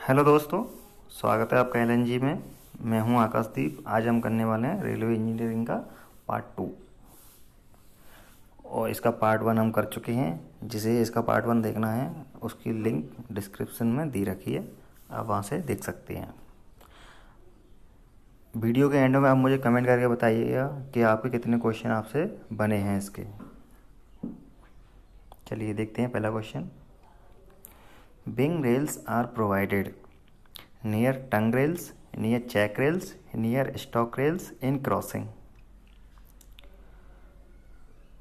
Hello दोस्तों, स्वागत है आपका एलएनजी में। मैं हूं आकाशदीप। आज हम करने वाले हैं रेलवे इंजीनियरिंग का पार्ट 2 और इसका पार्ट 1 हम कर चुके हैं। जिसे इसका पार्ट 1 देखना है उसकी लिंक डिस्क्रिप्शन में दी रखी है, आप वहां से देख सकते हैं। वीडियो के एंड में आप मुझे कमेंट करके बताइएगा कि आपके कितने क्वेश्चन आपसे बने हैं इसके। चलिए देखते हैं पहला question. Wing rails are provided near tongue rails, near check rails, near stock rails in crossing.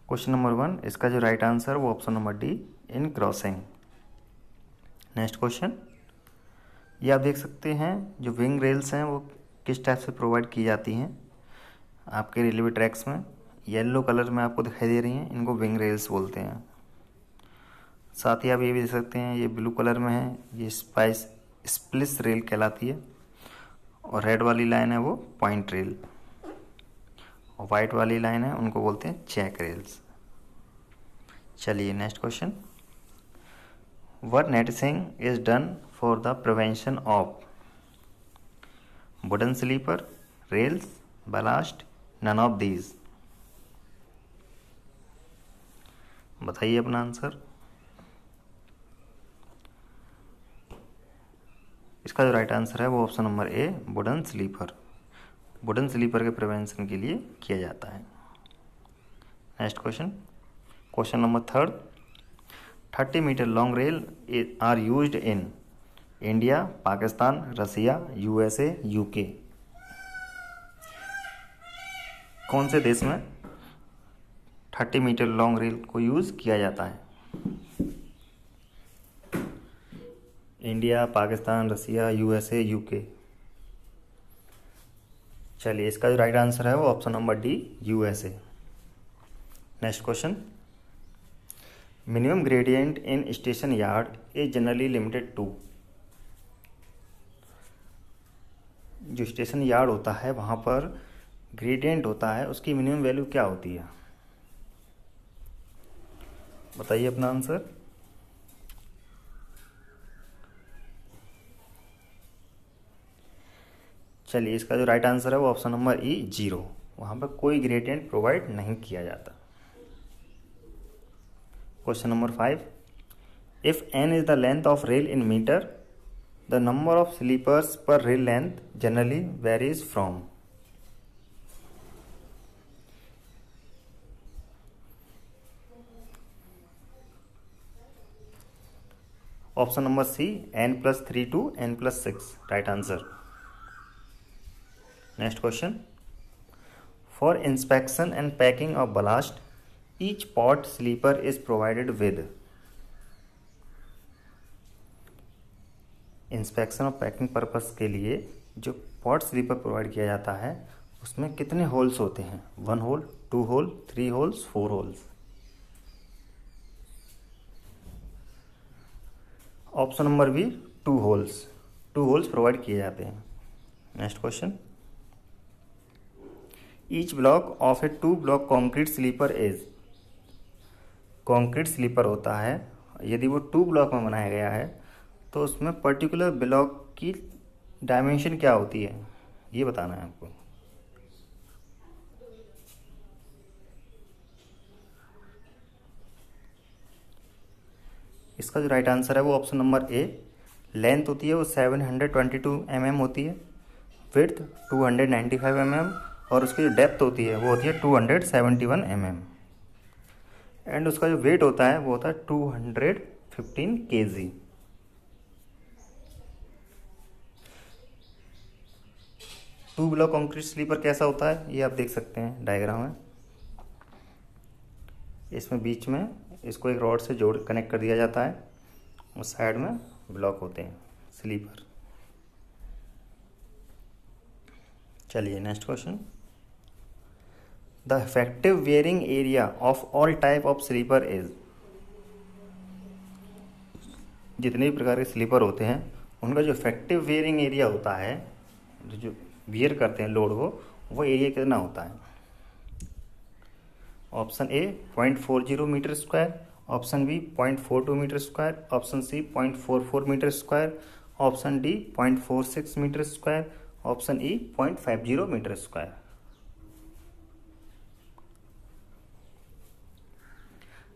Question number 1, इसका जो राइट आंसर वो ऑप्शन नंबर डी, इन क्रॉसिंग। नेक्स्ट क्वेश्चन, ये आप देख सकते हैं जो विंग रेल्स हैं वो किस टाइप से प्रोवाइड की जाती हैं आपके रेलवे ट्रैक्स में। येलो कलर में आपको दिखाई दे रही हैं, इनको विंग रेल्स बोलते हैं। साथ ही आप ये भी देख सकते हैं, ये ब्लू कलर में है, ये स्प्लिस रेल कहलाती है। और रेड वाली लाइन है वो पॉइंट रेल, और वाइट वाली लाइन है उनको बोलते हैं चेक रेल्स। चलिए next question. What noticing is done for the prevention of wooden sleeper, rails, ballast, none of these. बताइए अपना आंसर। इसका जो राइट आंसर है वो option number A, wooden sleeper. Wooden sleeper के प्रिवेंशन के लिए किया जाता है। Next question, question number 3, 30 metre long rail are used in India, Pakistan, Russia, USA, UK. कौन से देश में 30 मीटर लॉन्ग रेल को यूज किया जाता है? India, Pakistan, Russia, USA, UK. चलिए इसका जो राइट आंसर है वो option number D, USA. Next question, minimum gradient in station yard is generally limited to. जो स्टेशन यार्ड होता है वहां पर ग्रेडियंट होता है, उसकी मिनिमम वैल्यू क्या होती है? बताइए अपना आंसर। चलिए इसका जो राइट आंसर है वो ऑप्शन नंबर ई, 0। वहां पर कोई ग्रेडियंट प्रोवाइड नहीं किया जाता। Question number 5, if n is the length of rail in metre, the number of sleepers per rail length generally varies from. Option number C, n+3 to n+6, right answer. Next question, for inspection and packing of ballast each pot sleeper is provided with. Inspection और packing purpose के लिए जो pot sleeper provide किया जाता है उसमें कितने holes होते हैं? 1 hole, 2 hole, 3 holes, 4 holes. Option number B, 2 holes. 2 holes provide किए जाते हैं। Next question, each block of a 2 block concrete sleeper is. Concrete sleeper होता है, यदि वो 2 ब्लॉक में बनाया गया है तो उसमें पर्टिकुलर ब्लॉक की डायमेंशन क्या होती है, ये बताना है आपको। इसका जो राइट आंसर है वो ऑप्शन नंबर ए, लेंथ होती है वो 722 mm होती है, विड्थ 295 mm, और उसकी जो डेप्थ होती है वो होती है 271 mm, एंड उसका जो वेट होता है वो होता है 215 kg। Two block concrete sleeper कैसा होता है ये आप देख सकते हैं डायग्राम में। इसमें बीच में इसको एक रॉड से जोड़ कनेक्ट कर दिया जाता है, उस साइड में ब्लॉक होते हैं स्लीपर। चलिए next question, the effective bearing area of all type of sleeper is. जितने भी प्रकार के स्लीपर होते हैं उनका जो इफेक्टिव वेयरिंग एरिया होता है, जो वियर करते हैं लोड को, वो एरिया कितना होता है? Option A 0.40 meter square, option B 0.42 meter square, option C 0.44 meter square, option D 0.46 meter square, option E 0.50 meter square.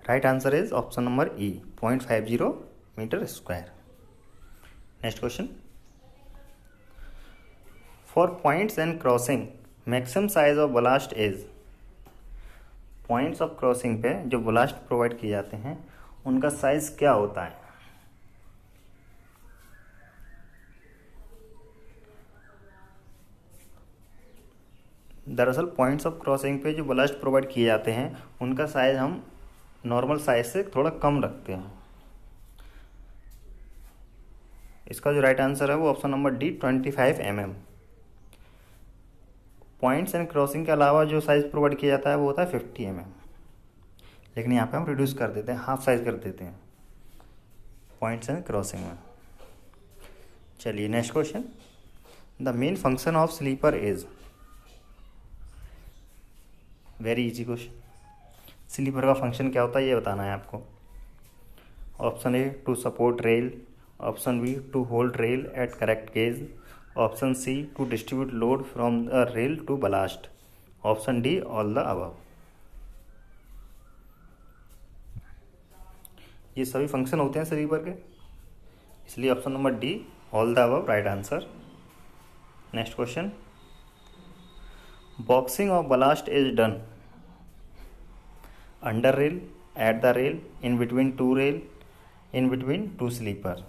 Right answer is option number E 0.50 meter square. Next question, for points and crossing maximum size of ballast is. Points of crossing पे जो blast provide किए जाते हैं उनका size क्या होता है? दरअसल पॉइंट्स ऑफ क्रॉसिंग पे जो बलास्ट प्रोवाइड किए जाते हैं उनका साइज हम नॉर्मल साइज से थोड़ा कम रखते हैं। इसका जो राइट आंसर है वो option number D 25 mm। Points and crossing के अलावा जो साइज प्रोवाइड किया जाता है वो होता है 50 mm, लेकिन यहाँ पे हम रिड्यूस कर देते हैं, हाफ साइज कर देते हैं पॉइंट्स एंड क्रॉसिंग में। चलिए next question, the main function of sleeper is. Very easy question. Sleeper का फंक्शन क्या होता है ये बताना है आपको। Option A to support rail, option B to hold rail at correct gauge, option C to distribute load from the rail to ballast, option D all the above. ये सभी फंक्शन होते हैं स्लीपर के, इसलिए option number D all the above right answer. Next question, boxing of ballast is done under rail, at the rail, in between two rail, in between two sleeper.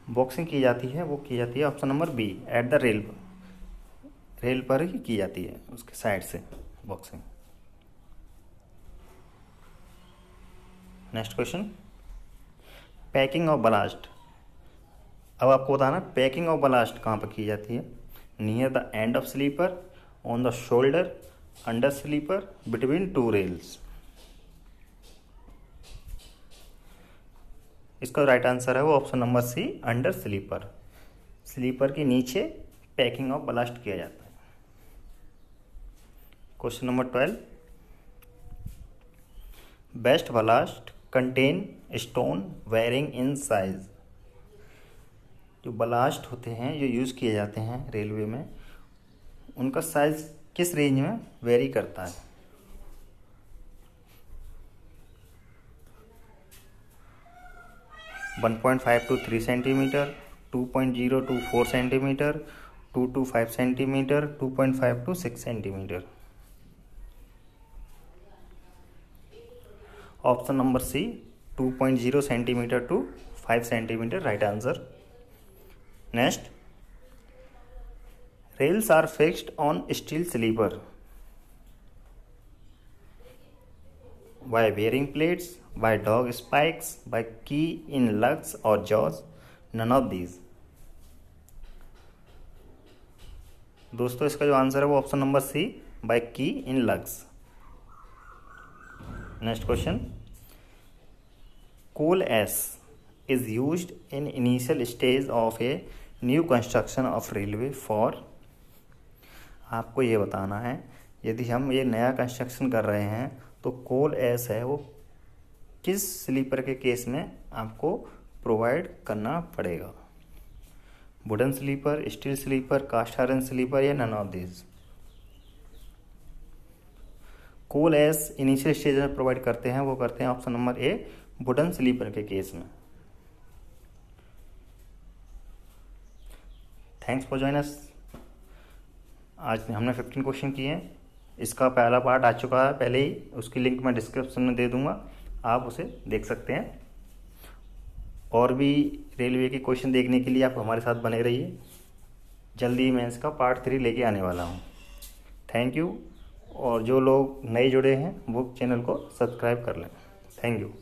Boxing की जाती है वो की जाती है option number B at the rail, rail पर ही की जाती है, उसके साइड से boxing. Next question, packing of ballast. अब आपको बताना पैकिंग ऑफ बलास्ट कहाँ पर की जाती है। Near the end of sleeper, on the shoulder, under sleeper, between two rails. इसका राइट आंसर है वो option number C under sleeper. Sleeper के नीचे पैकिंग ऑफ बलास्ट किया जाता है। Question number 12, best ballast contain stone varying in size. जो ballast होते हैं जो यूज़ किए जाते हैं रेलवे में, उनका साइज किस रेंज में वेरी करता है। One 1.5 to 3 centimeter, 2.0 to 4 centimeter, 2 to 5 centimeter, 2.5 to 6 centimeter. Option number C 2.0 centimeter to 5 centimeter right answer. Next, rails are fixed on steel sleeper by bearing plates, by dog spikes, by key in lugs or jaws, none of these। दोस्तों इसका जो answer है वो option number C by key in lugs। Next question, coal ash is used in initial stage of a new construction of railway for। आपको ये बताना है यदि हम ये नया कंस्ट्रक्शन कर रहे हैं तो कोल एस है वो किस स्लीपर के केस में आपको प्रोवाइड करना पड़ेगा। Wooden sleeper, steel sleeper, cast iron sleeper या नन ऑफ दिस। कोल एस इनिशियल स्टेज में प्रोवाइड करते हैं, वो करते हैं option number A wooden sleeper के केस में। Thanks for join us. आज हमने 15 क्वेश्चन किए हैं। इसका पहला पार्ट आ चुका है पहले ही, उसकी लिंक मैं डिस्क्रिप्शन में दे दूंगा, आप उसे देख सकते हैं। और भी रेलवे के क्वेश्चन देखने के लिए आप हमारे साथ बने रहिए। जल्दी मैं इसका पार्ट 3 लेके आने वाला हूँ। Thank you. और जो लोग नए जुड़े हैं वो चैनल को सब्सक्राइब कर लें। Thank you.